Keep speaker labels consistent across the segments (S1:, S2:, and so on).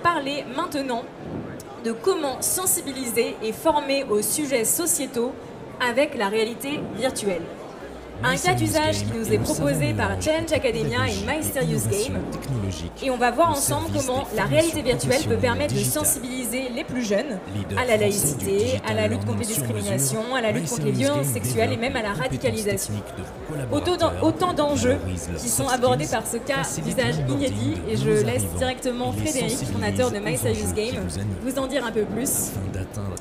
S1: parler maintenant de comment sensibiliser et former aux sujets sociétaux avec la réalité virtuelle. Un cas d'usage qui nous est proposé par Challenge Academia et My Serious Game. Et on va voir ensemble comment la réalité virtuelle peut permettre de sensibiliser les plus jeunes à la laïcité, à la lutte contre les discriminations, à la lutte contre les violences sexuelles et même à la radicalisation. Autant d'enjeux qui sont abordés par ce cas d'usage inédit. Et je laisse directement Frédéric, fondateur de My Serious Game, vous en dire un peu plus.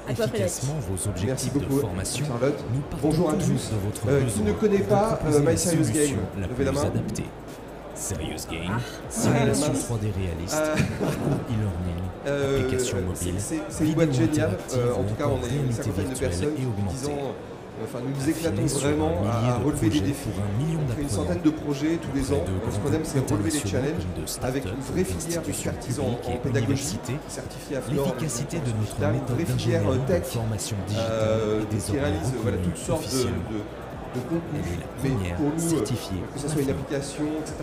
S1: À toi Frédéric.
S2: Merci beaucoup Charlotte. Bonjour à tous. Qui ne connaît pas My Serious Game? Levez la main.
S3: Serious Game, simulation 3D réaliste, e-learning, application mobile,
S2: c'est une boîte géniale. En tout cas, on est une cinquantaine de personnes disant, nous nous éclatons vraiment à relever des défis. On fait une centaine de projets tous les ans. Ce qu'on aime, c'est relever les challenges avec une vraie filière d'expertise en pédagogie, certifiée à Flore,
S3: l'efficacité de notre méthode
S2: une vraie filière tech
S3: formation digitale
S2: qui réalise toutes sortes de contenu, mais pour nous, que ce soit une application, etc.,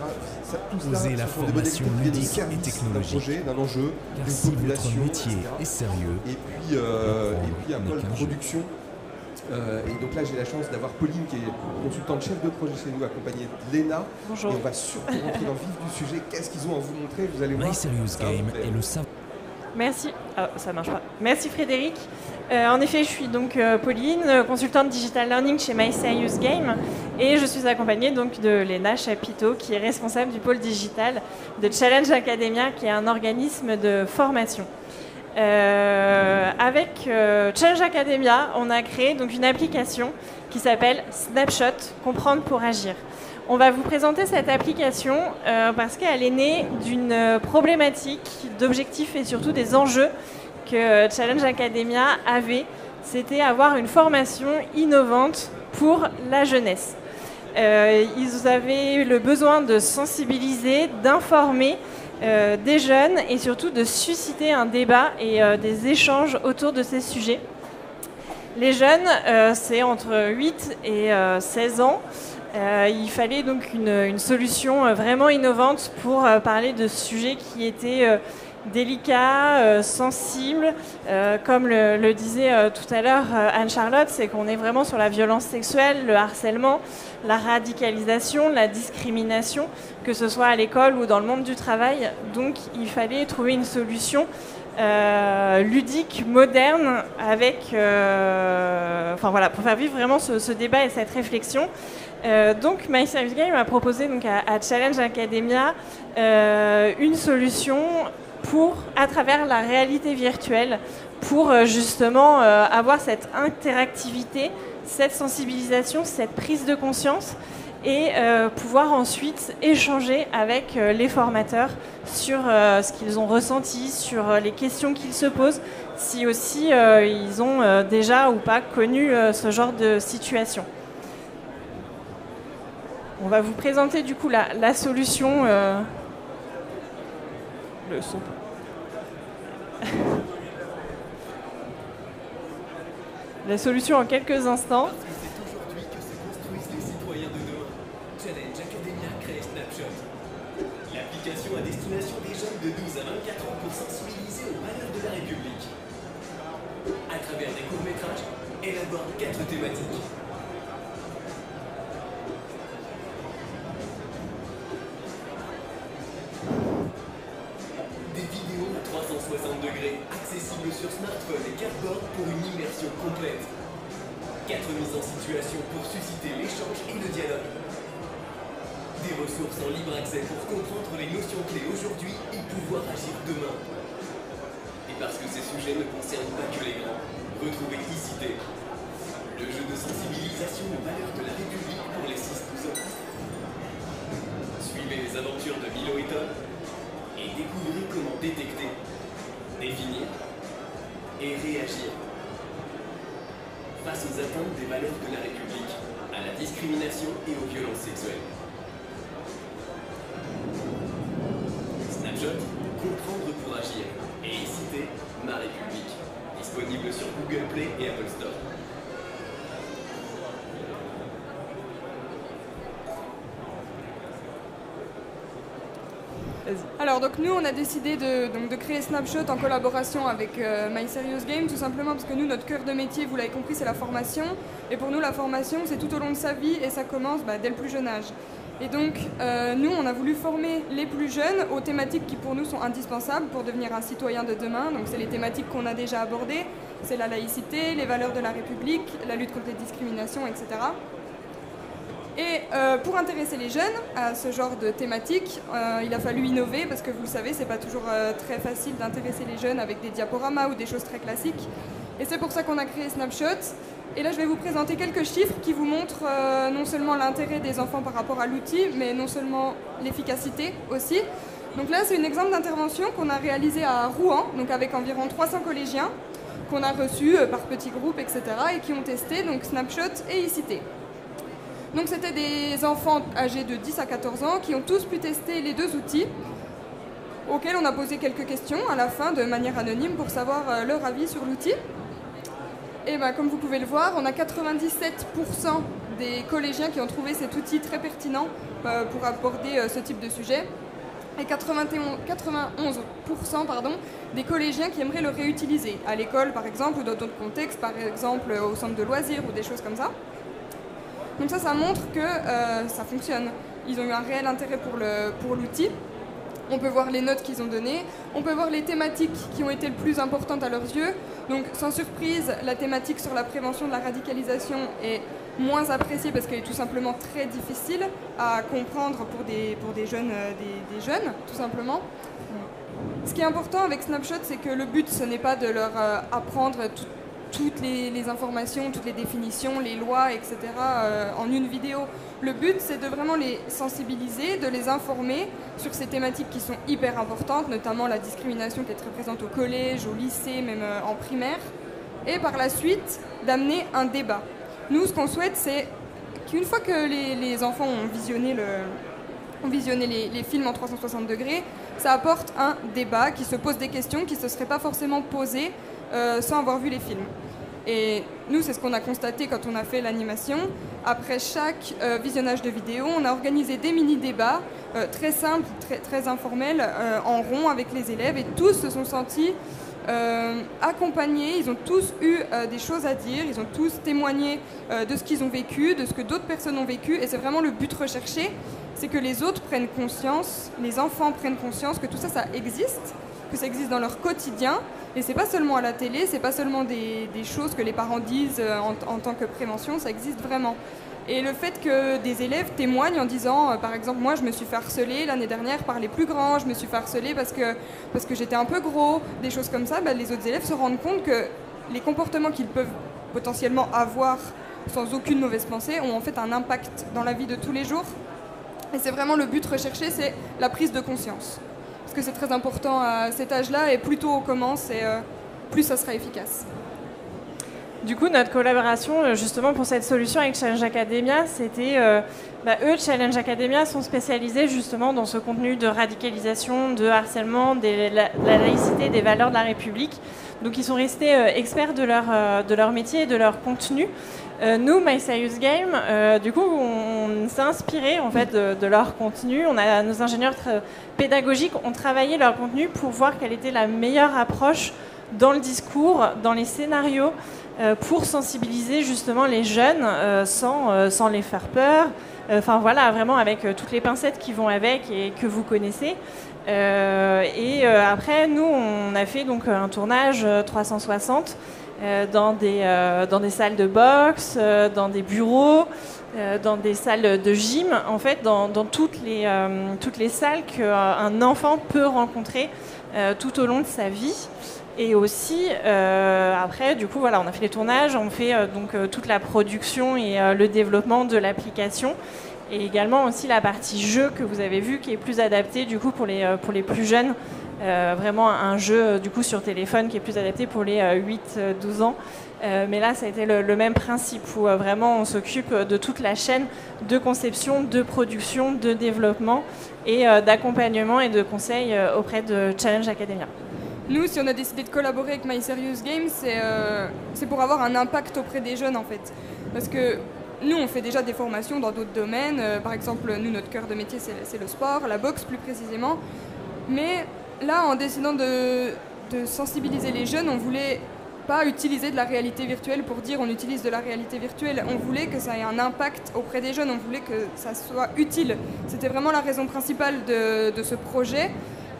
S2: tout cela
S3: la
S2: sont des modalités qui viennent du service d'un projet, d'un enjeu, d'une population,
S3: métier est sérieux,
S2: et puis un pôle production. Et donc là, j'ai la chance d'avoir Pauline, qui est consultante chef de projet chez nous, accompagnée de Léna.
S4: Bonjour.
S2: Et on va surtout rentrer dans le vif du sujet. Qu'est-ce qu'ils ont à vous montrer? Vous allez voir.
S3: My Serious Game est le savoir.
S4: Merci. Ça marche pas. Merci Frédéric. En effet, je suis donc Pauline, consultante digital learning chez My Serious Game, et je suis accompagnée donc de Léna Chapiteau, qui est responsable du pôle digital de Challenge Academia, qui est un organisme de formation. Avec Challenge Academia, on a créé donc une application qui s'appelle Snapshot, comprendre pour agir. On va vous présenter cette application parce qu'elle est née d'une problématique d'objectifs et surtout des enjeux que Challenge Academia avait. C'était avoir une formation innovante pour la jeunesse. Ils avaient le besoin de sensibiliser, d'informer des jeunes et surtout de susciter un débat et des échanges autour de ces sujets. Les jeunes, c'est entre 8 et 16 ans. Il fallait donc une solution vraiment innovante pour parler de sujets qui étaient délicats, sensibles. Comme le disait tout à l'heure Anne-Charlotte, c'est qu'on est vraiment sur la violence sexuelle, le harcèlement, la radicalisation, la discrimination, que ce soit à l'école ou dans le monde du travail. Donc il fallait trouver une solution ludique, moderne, avec, pour faire vivre vraiment ce débat et cette réflexion. Donc My Serious Game a proposé donc à Challenge Academia une solution à travers la réalité virtuelle, pour justement avoir cette interactivité, cette sensibilisation, cette prise de conscience, et pouvoir ensuite échanger avec les formateurs sur ce qu'ils ont ressenti, sur les questions qu'ils se posent, si aussi ils ont déjà ou pas connu ce genre de situation. On va vous présenter du coup la solution. Le son. La solution en quelques instants.
S5: Parce que c'est aujourd'hui que se construisent les citoyens de demain. Challenge Academia crée Snapshot. L'application à destination des jeunes de 12 à 24 ans pour sensibiliser aux valeurs de la République. À travers des courts-métrages, elle aborde 4 thématiques. Des vidéos à 360 degrés, accessibles sur smartphone et cardboard pour une immersion complète. 4 mises en situation pour susciter l'échange et le dialogue. Des ressources en libre accès pour comprendre les notions clés aujourd'hui et pouvoir agir demain. Et parce que ces sujets ne concernent pas que les grands, retrouvez ICité, le jeu de sensibilisation aux valeurs de la République pour les 6-12 ans. Suivez les aventures de Milo et Tom et découvrez comment détecter, définir et réagir face aux atteintes des valeurs de la République, à la discrimination et aux violences sexuelles. Snapshot, comprendre pour agir, et ICité, ma République. Disponible sur Google Play et Apple Store.
S6: Alors donc nous on a décidé de créer Snapshot en collaboration avec My Serious Game, tout simplement parce que nous notre cœur de métier, vous l'avez compris, c'est la formation, et pour nous la formation c'est tout au long de sa vie et ça commence dès le plus jeune âge. Et donc nous on a voulu former les plus jeunes aux thématiques qui pour nous sont indispensables pour devenir un citoyen de demain. Donc c'est les thématiques qu'on a déjà abordées, c'est la laïcité, les valeurs de la République, la lutte contre les discriminations, etc. Et pour intéresser les jeunes à ce genre de thématique, il a fallu innover parce que vous le savez, c'est pas toujours très facile d'intéresser les jeunes avec des diaporamas ou des choses très classiques. Et c'est pour ça qu'on a créé Snapshot. Et là, je vais vous présenter quelques chiffres qui vous montrent non seulement l'intérêt des enfants par rapport à l'outil, mais non seulement l'efficacité aussi. Donc là, c'est un exemple d'intervention qu'on a réalisé à Rouen, donc avec environ 300 collégiens qu'on a reçus par petits groupes, etc. et qui ont testé donc Snapshot et ICT. Donc c'était des enfants âgés de 10 à 14 ans qui ont tous pu tester les deux outils, auxquels on a posé quelques questions à la fin de manière anonyme pour savoir leur avis sur l'outil. Et comme vous pouvez le voir, on a 97% des collégiens qui ont trouvé cet outil très pertinent pour aborder ce type de sujet, et 91% des collégiens qui aimeraient le réutiliser, à l'école par exemple, ou dans d'autres contextes, par exemple au centre de loisirs ou des choses comme ça. Donc ça montre que ça fonctionne. Ils ont eu un réel intérêt pour l'outil. On peut voir les notes qu'ils ont données. On peut voir les thématiques qui ont été le plus importantes à leurs yeux. Donc sans surprise, la thématique sur la prévention de la radicalisation est moins appréciée parce qu'elle est tout simplement très difficile à comprendre pour des jeunes, tout simplement. Ce qui est important avec Snapshot, c'est que le but, ce n'est pas de leur apprendre toutes les informations, toutes les définitions, les lois, etc. En une vidéo. Le but, c'est de vraiment les sensibiliser, de les informer sur ces thématiques qui sont hyper importantes, notamment la discrimination qui est très présente au collège, au lycée, même en primaire, et par la suite, d'amener un débat. Nous, ce qu'on souhaite, c'est qu'une fois que les enfants ont visionné les films en 360 degrés, ça apporte un débat qui se pose des questions qui ne se seraient pas forcément posées sans avoir vu les films. Et nous, c'est ce qu'on a constaté quand on a fait l'animation. Après chaque visionnage de vidéo, on a organisé des mini-débats très simples, très informels, en rond avec les élèves, et tous se sont sentis accompagnés. Ils ont tous eu des choses à dire, ils ont tous témoigné de ce qu'ils ont vécu, de ce que d'autres personnes ont vécu, et c'est vraiment le but recherché, c'est que les autres prennent conscience, les enfants prennent conscience que tout ça, ça existe, que ça existe dans leur quotidien. Et c'est pas seulement à la télé, c'est pas seulement des choses que les parents disent en tant que prévention, ça existe vraiment. Et le fait que des élèves témoignent en disant, par exemple, moi je me suis fait harceler l'année dernière par les plus grands, je me suis fait harceler parce que j'étais un peu gros, des choses comme ça, les autres élèves se rendent compte que les comportements qu'ils peuvent potentiellement avoir sans aucune mauvaise pensée ont en fait un impact dans la vie de tous les jours. Et c'est vraiment le but recherché, c'est la prise de conscience. Parce que c'est très important à cet âge-là, et plus tôt on commence, et plus ça sera efficace.
S4: Du coup, notre collaboration, justement, pour cette solution avec Challenge Academia, c'était... eux, Challenge Academia, sont spécialisés justement dans ce contenu de radicalisation, de harcèlement, la laïcité, des valeurs de la République. Donc, ils sont restés experts de leur métier et de leur contenu. Nous, My Serious Game, du coup, on s'est inspiré en fait de leur contenu. Nos ingénieurs pédagogiques ont travaillé leur contenu pour voir quelle était la meilleure approche dans le discours, dans les scénarios, pour sensibiliser justement les jeunes sans les faire peur. Enfin voilà, vraiment avec toutes les pincettes qui vont avec et que vous connaissez. Après, nous, on a fait donc un tournage 360 dans des salles de boxe, dans des bureaux, dans des salles de gym, en fait, dans toutes les salles qu'un enfant peut rencontrer tout au long de sa vie. Et aussi, après, du coup, voilà, on a fait les tournages, on fait toute la production et le développement de l'application. Et également aussi la partie jeu que vous avez vu, qui est plus adaptée du coup pour les plus jeunes. Vraiment un jeu du coup sur téléphone qui est plus adapté pour les 8-12 ans. Mais là, ça a été le même principe où vraiment on s'occupe de toute la chaîne de conception, de production, de développement et d'accompagnement et de conseils auprès de Challenge Academia.
S6: Nous, si on a décidé de collaborer avec My Serious Game, c'est pour avoir un impact auprès des jeunes en fait. Parce que nous, on fait déjà des formations dans d'autres domaines. Par exemple, nous, notre cœur de métier, c'est le sport, la boxe plus précisément. Mais là, en décidant de sensibiliser les jeunes, on voulait pas utiliser de la réalité virtuelle pour dire on utilise de la réalité virtuelle. On voulait que ça ait un impact auprès des jeunes, on voulait que ça soit utile. C'était vraiment la raison principale de ce projet.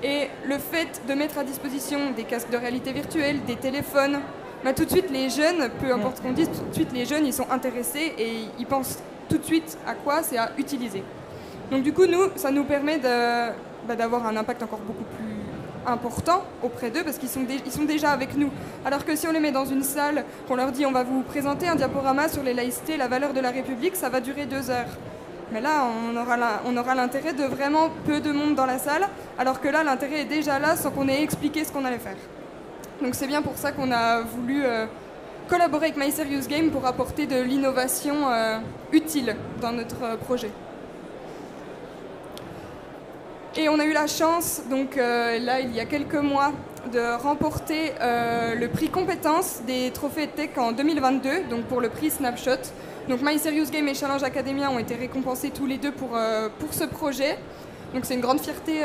S6: Et le fait de mettre à disposition des casques de réalité virtuelle, des téléphones, bah, tout de suite les jeunes, peu importe ce qu'on dise, tout de suite les jeunes ils sont intéressés et ils pensent tout de suite à quoi, c'est à utiliser. Donc du coup ça nous permet d'avoir un impact encore beaucoup plus important auprès d'eux parce qu'ils sont déjà avec nous. Alors que si on les met dans une salle, qu'on leur dit on va vous présenter un diaporama sur les laïcités, la valeur de la République, ça va durer 2 heures. Mais là, on aura l'intérêt de vraiment peu de monde dans la salle, alors que là, l'intérêt est déjà là sans qu'on ait expliqué ce qu'on allait faire. Donc c'est bien pour ça qu'on a voulu collaborer avec My Serious Game pour apporter de l'innovation utile dans notre projet. Et on a eu la chance, donc là, il y a quelques mois, de remporter le prix compétences des trophées Tech en 2022, donc pour le prix Snapshot. Donc My Serious Game et Challenge Academia ont été récompensés tous les deux pour ce projet. Donc c'est une grande fierté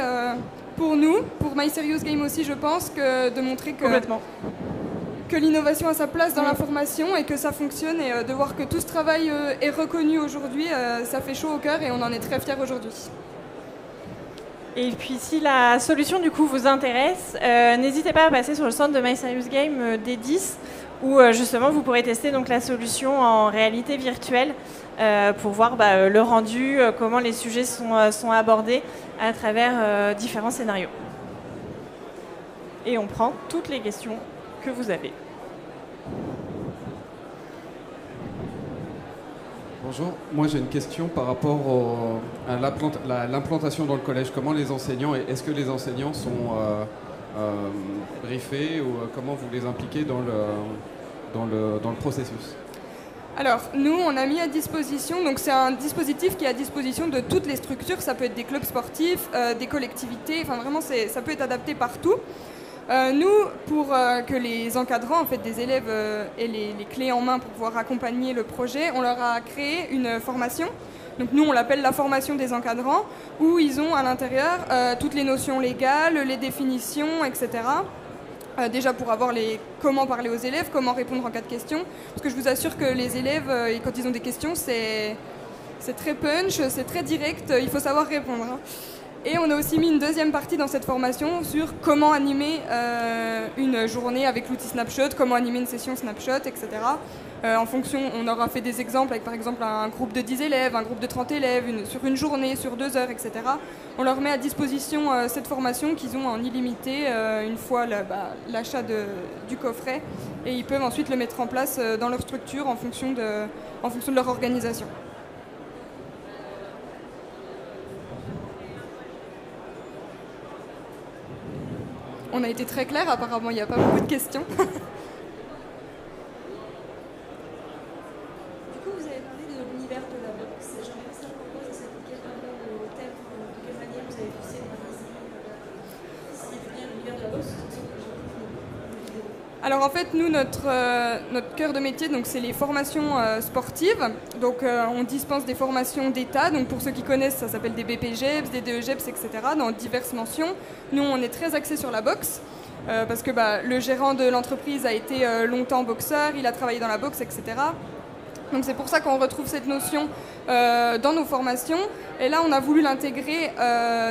S6: pour nous, pour My Serious Game aussi, je pense, de montrer que l'innovation a sa place dans la formation et que ça fonctionne, et de voir que tout ce travail est reconnu aujourd'hui, ça fait chaud au cœur et on en est très fiers aujourd'hui.
S4: Et puis si la solution du coup vous intéresse, n'hésitez pas à passer sur le stand de My Serious Game dès 10, où justement vous pourrez tester donc la solution en réalité virtuelle pour voir le rendu, comment les sujets sont abordés à travers différents scénarios. Et on prend toutes les questions que vous avez.
S7: Bonjour, moi j'ai une question par rapport à l'implantation dans le collège. Comment les enseignants, est-ce que les enseignants sont briefés ou comment vous les impliquez dans le processus?
S6: Alors, nous, on a mis à disposition, donc c'est un dispositif qui est à disposition de toutes les structures, ça peut être des clubs sportifs, des collectivités, enfin vraiment ça peut être adapté partout. Nous, pour que les encadrants en fait, des élèves aient les clés en main pour pouvoir accompagner le projet, on leur a créé une formation. Donc nous, on l'appelle la formation des encadrants, où ils ont à l'intérieur toutes les notions légales, les définitions, etc. Déjà pour avoir comment parler aux élèves, comment répondre en cas de question. Parce que je vous assure que les élèves, quand ils ont des questions, c'est très punch, c'est très direct, il faut savoir répondre. Hein. Et on a aussi mis une deuxième partie dans cette formation sur comment animer une journée avec l'outil Snapshot, comment animer une session Snapshot, etc. En fonction, on aura fait des exemples avec par exemple un groupe de 10 élèves, un groupe de 30 élèves, sur une journée, sur 2 heures, etc. On leur met à disposition cette formation qu'ils ont en illimité une fois l'achat du coffret, et ils peuvent ensuite le mettre en place dans leur structure en fonction de leur organisation. On a été très clair, apparemment il n'y a pas beaucoup de questions.
S1: Du coup, vous avez parlé de l'univers de la boxe. J'aimerais savoir pourquoi ça s'appliquait vraiment au thème, de quelle manière vous avez poussé le magazine, si bien l'univers de la boxe.
S6: Alors en fait, nous, notre cœur de métier, donc, c'est les formations sportives. Donc on dispense des formations d'État. Donc pour ceux qui connaissent, ça s'appelle des BPGEPS, des DEGEPS, etc. dans diverses mentions. Nous, on est très axés sur la boxe. Parce que le gérant de l'entreprise a été longtemps boxeur, il a travaillé dans la boxe, etc. Donc c'est pour ça qu'on retrouve cette notion dans nos formations. Et là, on a voulu l'intégrer,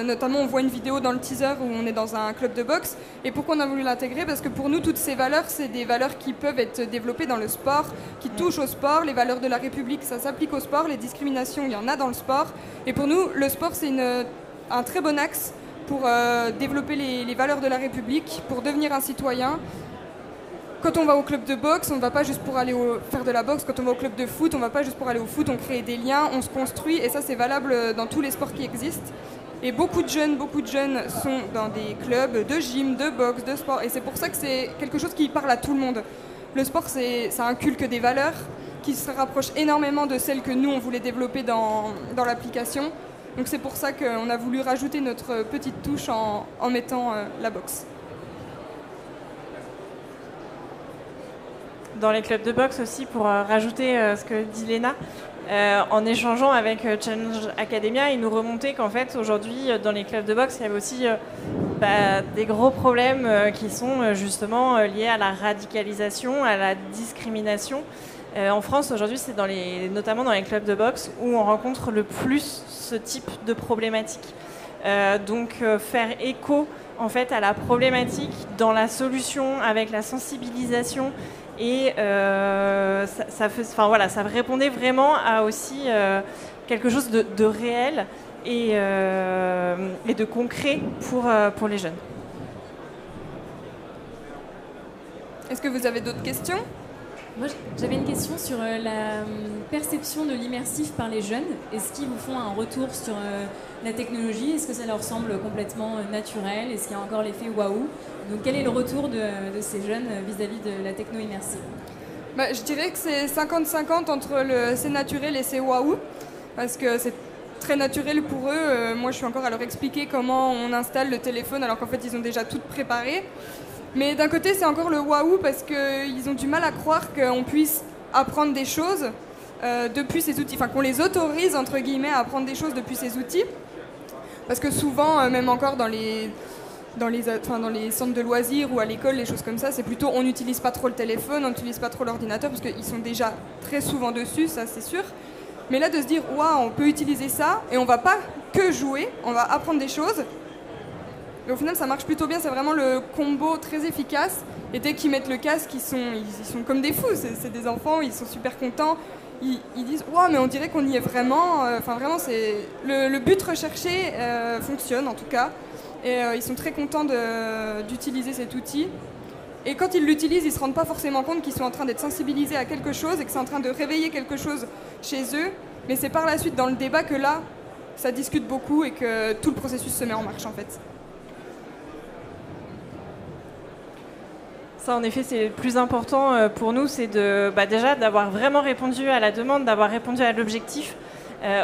S6: notamment on voit une vidéo dans le teaser où on est dans un club de boxe. Et pourquoi on a voulu l'intégrer? Parce que pour nous, toutes ces valeurs, c'est des valeurs qui peuvent être développées dans le sport, qui touchent au sport. Les valeurs de la République, ça s'applique au sport. Les discriminations, il y en a dans le sport. Et pour nous, le sport, c'est un très bon axe pour développer les valeurs de la République, pour devenir un citoyen. Quand on va au club de boxe, on ne va pas juste pour aller faire de la boxe. Quand on va au club de foot, on ne va pas juste pour aller au foot. On crée des liens, on se construit. Et ça, c'est valable dans tous les sports qui existent. Et beaucoup de jeunes sont dans des clubs de gym, de boxe, de sport. Et c'est pour ça que c'est quelque chose qui parle à tout le monde. Le sport, ça inculque des valeurs qui se rapprochent énormément de celles que nous, on voulait développer dans l'application. Donc c'est pour ça qu'on a voulu rajouter notre petite touche en mettant la boxe.
S4: Dans les clubs de boxe aussi, pour rajouter ce que dit Léna, en échangeant avec Challenge Academia, ils nous remontaient qu'en fait aujourd'hui dans les clubs de boxe il y avait aussi des gros problèmes qui sont justement liés à la radicalisation, à la discrimination. En France, aujourd'hui, c'est notamment dans les clubs de boxe où on rencontre le plus ce type de problématique. Donc, faire écho en fait, à la problématique dans la solution, avec la sensibilisation, et ça répondait vraiment à aussi quelque chose de réel et de concret pour les jeunes.
S6: Est-ce que vous avez d'autres questions ?
S1: Moi, j'avais une question sur la perception de l'immersif par les jeunes. Est-ce qu'ils vous font un retour sur la technologie ? Est-ce que ça leur semble complètement naturel ? Est-ce qu'il y a encore l'effet waouh ? Donc, quel est le retour de ces jeunes vis-à-vis de la techno immersive ?
S6: Je dirais que c'est 50-50 entre le c'est naturel et c'est waouh, parce que c'est très naturel pour eux. Moi, je suis encore à leur expliquer comment on installe le téléphone, alors qu'en fait, ils ont déjà tout préparé. Mais d'un côté, c'est encore le waouh parce qu'ils ont du mal à croire qu'on puisse apprendre des choses depuis ces outils, enfin qu'on les autorise entre guillemets à apprendre des choses depuis ces outils. Parce que souvent, même encore dans les centres de loisirs ou à l'école, les choses comme ça, c'est plutôt on n'utilise pas trop le téléphone, on n'utilise pas trop l'ordinateur parce qu'ils sont déjà très souvent dessus, ça c'est sûr. Mais là, de se dire waouh, on peut utiliser ça et on va pas que jouer, on va apprendre des choses. Et au final, ça marche plutôt bien. C'est vraiment le combo très efficace. Et dès qu'ils mettent le casque, ils sont comme des fous. C'est des enfants, ils sont super contents. Ils disent « Wow, mais on dirait qu'on y est vraiment. » Enfin, vraiment, c'est le but recherché fonctionne, en tout cas. Et ils sont très contents d'utiliser cet outil. Et quand ils l'utilisent, ils ne se rendent pas forcément compte qu'ils sont en train d'être sensibilisés à quelque chose et que c'est en train de réveiller quelque chose chez eux. Mais c'est par la suite, dans le débat, que là, ça discute beaucoup et que tout le processus se met en marche, en fait.
S4: Ça, en effet, c'est le plus important pour nous, c'est déjà d'avoir vraiment répondu à la demande, d'avoir répondu à l'objectif.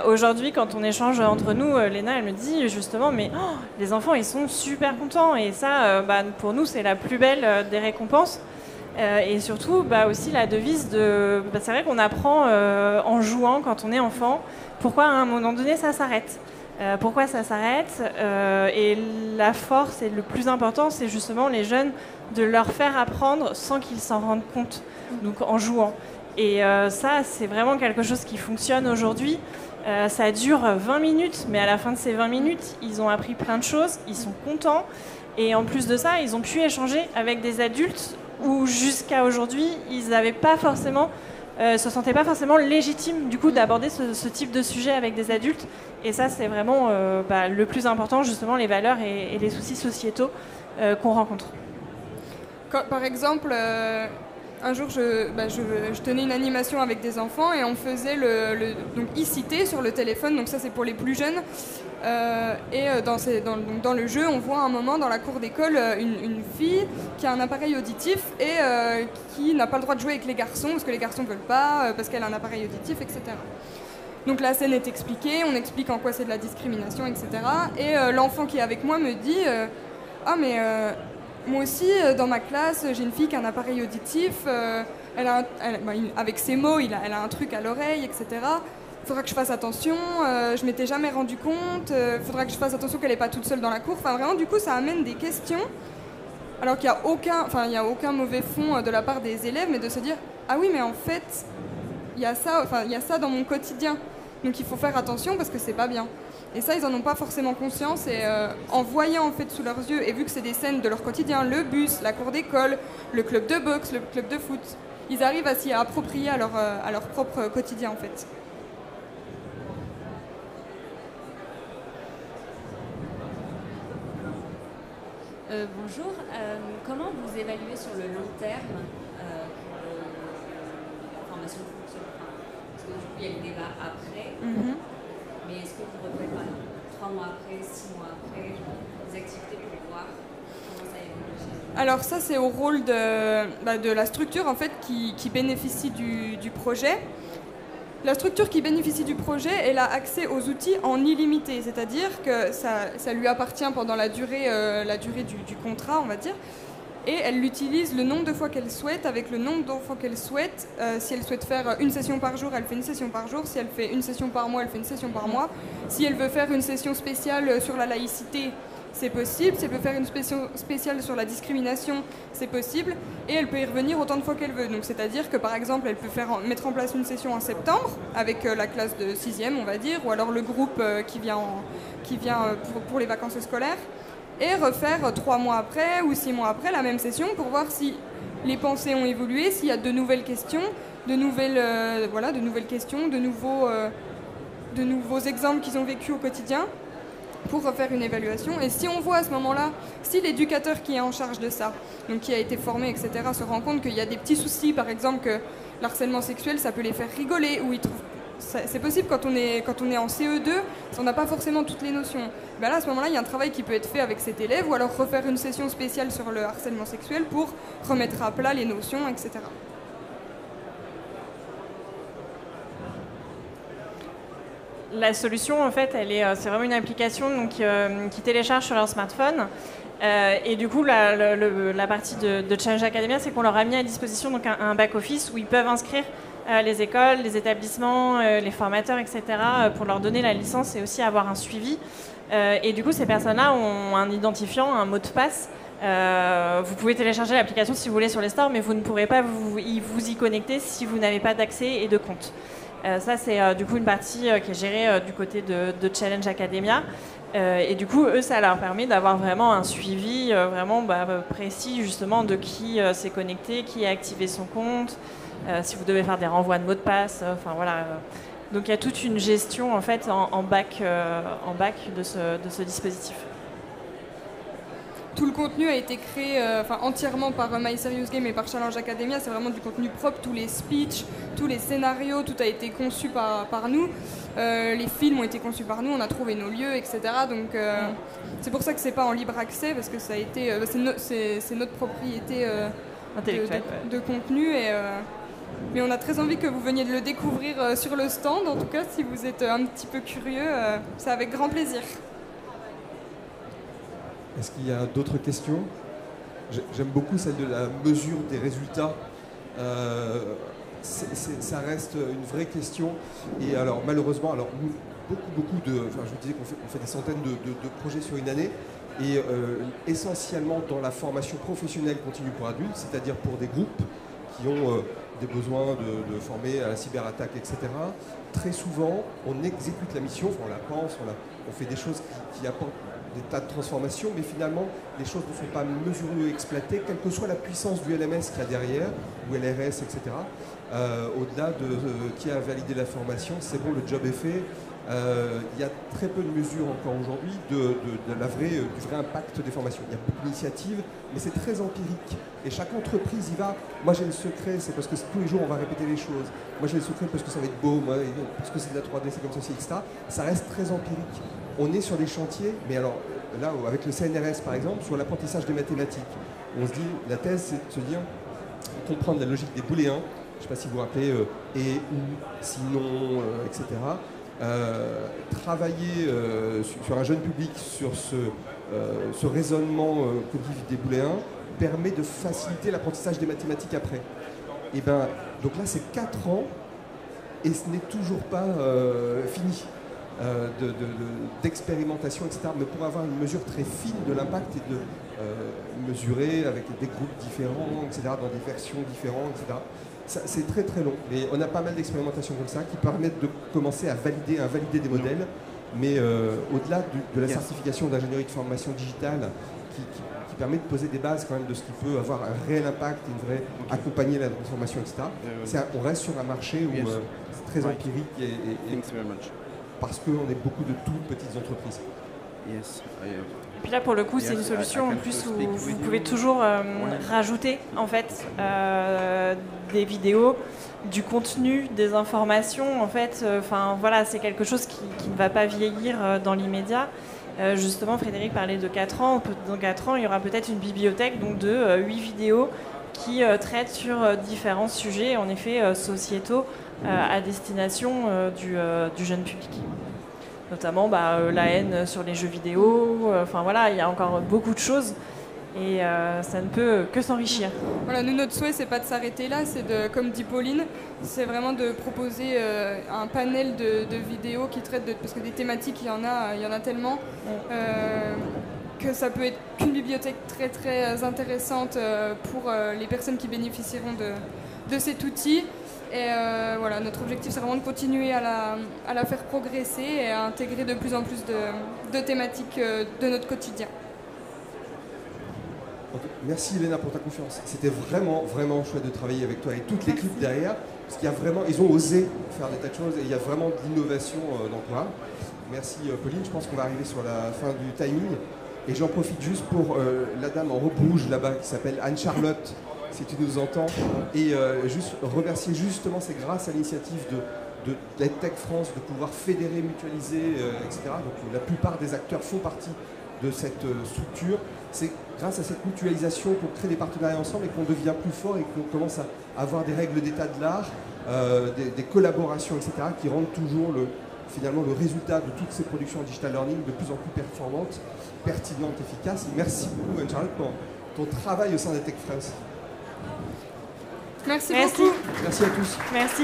S4: Aujourd'hui, quand on échange entre nous, Léna, elle me dit justement, mais les enfants, ils sont super contents. Et ça, pour nous, c'est la plus belle des récompenses. Et surtout, aussi la devise de... c'est vrai qu'on apprend en jouant quand on est enfant. Pourquoi, à un moment donné, ça s'arrête ? Pourquoi ça s'arrête ? Et la force et le plus important, c'est justement les jeunes, de leur faire apprendre sans qu'ils s'en rendent compte, donc en jouant. Et ça, c'est vraiment quelque chose qui fonctionne aujourd'hui. Ça dure 20 minutes, mais à la fin de ces 20 minutes, ils ont appris plein de choses, ils sont contents. Et en plus de ça, ils ont pu échanger avec des adultes où jusqu'à aujourd'hui, ils n'avaient pas forcément... se sentaient pas forcément légitimes du coup d'aborder ce type de sujet avec des adultes, et ça c'est vraiment le plus important, justement les valeurs et les soucis sociétaux qu'on rencontre.
S6: Par exemple, un jour je tenais une animation avec des enfants et on faisait donc e-cité sur le téléphone, donc ça c'est pour les plus jeunes. Dans le jeu, on voit un moment dans la cour d'école une fille qui a un appareil auditif et qui n'a pas le droit de jouer avec les garçons parce que les garçons ne veulent pas, parce qu'elle a un appareil auditif, etc. Donc la scène est expliquée, on explique en quoi c'est de la discrimination, etc. Et l'enfant qui est avec moi me dit « Ah mais moi aussi, dans ma classe, j'ai une fille qui a un appareil auditif, avec ses mots, elle a un truc à l'oreille, etc. » Faudra que je fasse attention, je m'étais jamais rendu compte, faudra que je fasse attention qu'elle n'est pas toute seule dans la cour. Enfin vraiment, du coup, ça amène des questions, alors qu'il n'y a aucun mauvais fond de la part des élèves, mais de se dire ah oui, mais en fait, il y a ça dans mon quotidien, donc il faut faire attention parce que c'est pas bien. Et ça, ils en ont pas forcément conscience, et en voyant en fait sous leurs yeux, et vu que c'est des scènes de leur quotidien, le bus, la cour d'école, le club de boxe, le club de foot, ils arrivent à s'y approprier à leur propre quotidien en fait.
S8: Bonjour, comment vous évaluez sur le long terme la formation fonctionne, parce que du coup il y a le débat après, mais est-ce que vous retrouvez par exemple 3 mois après, 6 mois après, des activités pour voir comment ça évolue?
S6: Alors ça c'est au rôle de la structure en fait qui bénéficie du projet. La structure qui bénéficie du projet, elle a accès aux outils en illimité, c'est-à-dire que ça lui appartient pendant la durée du contrat, on va dire, et elle l'utilise le nombre de fois qu'elle souhaite, avec le nombre d'enfants qu'elle souhaite. Si elle souhaite faire une session par jour, elle fait une session par jour. Si elle fait une session par mois, elle fait une session par mois. Si elle veut faire une session spéciale sur la laïcité, c'est possible. Si elle veut faire une spéciale sur la discrimination, c'est possible. Et elle peut y revenir autant de fois qu'elle veut. Donc c'est-à-dire que par exemple, elle peut mettre en place une session en septembre avec la classe de 6e, on va dire, ou alors le groupe qui vient pour les vacances scolaires, et refaire 3 mois après ou 6 mois après la même session pour voir si les pensées ont évolué, s'il y a de nouvelles questions, de nouvelles questions, de nouveaux exemples qu'ils ont vécus au quotidien, pour refaire une évaluation. Et si on voit à ce moment-là, si l'éducateur qui est en charge de ça, donc qui a été formé, etc., se rend compte qu'il y a des petits soucis, par exemple que l'harcèlement sexuel, ça peut les faire rigoler, ou ils trouvent... C'est possible quand on est en CE2, on n'a pas forcément toutes les notions. Ben là, à ce moment-là, il y a un travail qui peut être fait avec cet élève, ou alors refaire une session spéciale sur le harcèlement sexuel pour remettre à plat les notions, etc.
S4: La solution, en fait, c'est vraiment une application donc, qui télécharge sur leur smartphone. Et du coup, la partie de Challenge Academia, c'est qu'on leur a mis à disposition donc, un back-office où ils peuvent inscrire les écoles, les établissements, les formateurs, etc., pour leur donner la licence et aussi avoir un suivi. Et du coup, ces personnes-là ont un identifiant, un mot de passe. Vous pouvez télécharger l'application si vous voulez sur les stores, mais vous ne pourrez pas vous y connecter si vous n'avez pas d'accès et de compte. Ça, c'est du coup une partie qui est gérée du côté de Challenge Academia. Et du coup, eux, ça leur permet d'avoir vraiment un suivi vraiment précis, justement, de qui s'est connecté, qui a activé son compte, si vous devez faire des renvois de mots de passe, enfin voilà. Donc il y a toute une gestion en fait en back de ce dispositif.
S6: Tout le contenu a été créé entièrement par My Serious Game et par Challenge Academia. C'est vraiment du contenu propre, tous les speeches, tous les scénarios, tout a été conçu par nous. Les films ont été conçus par nous, on a trouvé nos lieux, etc. Donc c'est pour ça que c'est pas en libre accès, parce que ça a été, c'est notre propriété de contenu. Mais on a très envie que vous veniez de le découvrir sur le stand. En tout cas, si vous êtes un petit peu curieux, c'est avec grand plaisir.
S2: Est-ce qu'il y a d'autres questions? J'aime beaucoup celle de la mesure des résultats. Ça reste une vraie question. Et alors, malheureusement, nous, beaucoup je vous disais qu'on fait des centaines de projets sur une année. Et essentiellement dans la formation professionnelle continue pour adultes, c'est-à-dire pour des groupes qui ont des besoins de former à la cyberattaque, etc. Très souvent, on exécute la mission, on la pense, on fait des choses qui apportent des tas de transformations, mais finalement, les choses ne sont pas mesurées ou exploitées, quelle que soit la puissance du LMS qu'il y a derrière, ou LRS, etc. Au-delà de qui a validé la formation, c'est bon, le job est fait. Il y a très peu de mesures encore aujourd'hui du vrai impact des formations. Il y a beaucoup d'initiatives, mais c'est très empirique. Et chaque entreprise y va. Moi j'ai le secret, c'est parce que tous les jours on va répéter les choses. Moi j'ai le secret parce que ça va être beau, parce que c'est de la 3D, c'est comme ceci, etc. Ça reste très empirique. On est sur des chantiers, mais alors là, avec le CNRS par exemple, sur l'apprentissage des mathématiques, on se dit, la thèse c'est de se dire, comprendre la logique des booléens, je ne sais pas si vous vous rappelez, et, ou, sinon, etc. Travailler sur un jeune public sur ce raisonnement cognitif des booléens permet de faciliter l'apprentissage des mathématiques après. Et donc là c'est 4 ans et ce n'est toujours pas fini d'expérimentation, etc. Mais pour avoir une mesure très fine de l'impact et de mesurer avec des groupes différents, etc., dans des versions différentes, etc. C'est très très long, mais on a pas mal d'expérimentations comme ça qui permettent de commencer à valider des modèles, mais au-delà de la certification d'ingénierie de formation digitale qui permet de poser des bases quand même de ce qui peut avoir un réel impact, accompagner la transformation, etc. On reste sur un marché où c'est très empirique et parce qu'on est beaucoup de toutes petites entreprises.
S4: Et puis là, pour le coup, c'est une solution en plus où vous pouvez toujours rajouter en fait des vidéos, du contenu, des informations. En fait, voilà, c'est quelque chose qui ne va pas vieillir dans l'immédiat. Justement, Frédéric parlait de 4 ans. Dans 4 ans, il y aura peut-être une bibliothèque donc de 8 vidéos qui traitent sur différents sujets, en effet, sociétaux, à destination du jeune public. Notamment la haine sur les jeux vidéo, voilà, il y a encore beaucoup de choses et ça ne peut que s'enrichir.
S6: Voilà, nous notre souhait c'est pas de s'arrêter là, c'est de, comme dit Pauline, c'est vraiment de proposer un panel de vidéos qui traitent parce que des thématiques il y en a tellement. que ça peut être qu'une bibliothèque très très intéressante pour les personnes qui bénéficieront de cet outil. Et voilà, notre objectif c'est vraiment de continuer à la faire progresser et à intégrer de plus en plus de thématiques de notre quotidien.
S2: Okay. Merci Elena pour ta confiance. C'était vraiment chouette de travailler avec toi et toute l'équipe derrière, parce qu'il y a vraiment, ils ont osé faire des tas de choses et il y a vraiment de l'innovation dans le programme. Merci Pauline, je pense qu'on va arriver sur la fin du timing et j'en profite juste pour la dame en robe rouge là-bas qui s'appelle Anne-Charlotte, si tu nous entends, et juste remercier justement, c'est grâce à l'initiative de l'EdTech France de pouvoir fédérer, mutualiser, etc. Donc la plupart des acteurs font partie de cette structure. C'est grâce à cette mutualisation qu'on crée des partenariats ensemble et qu'on devient plus fort et qu'on commence à avoir des règles d'état de l'art, des collaborations, etc. qui rendent toujours finalement le résultat de toutes ces productions en digital learning de plus en plus performantes, pertinentes, efficaces. Merci beaucoup Anne-Charlotte pour ton travail au sein d'EdTech France.
S6: Merci beaucoup.
S2: Merci à tous.
S4: Merci.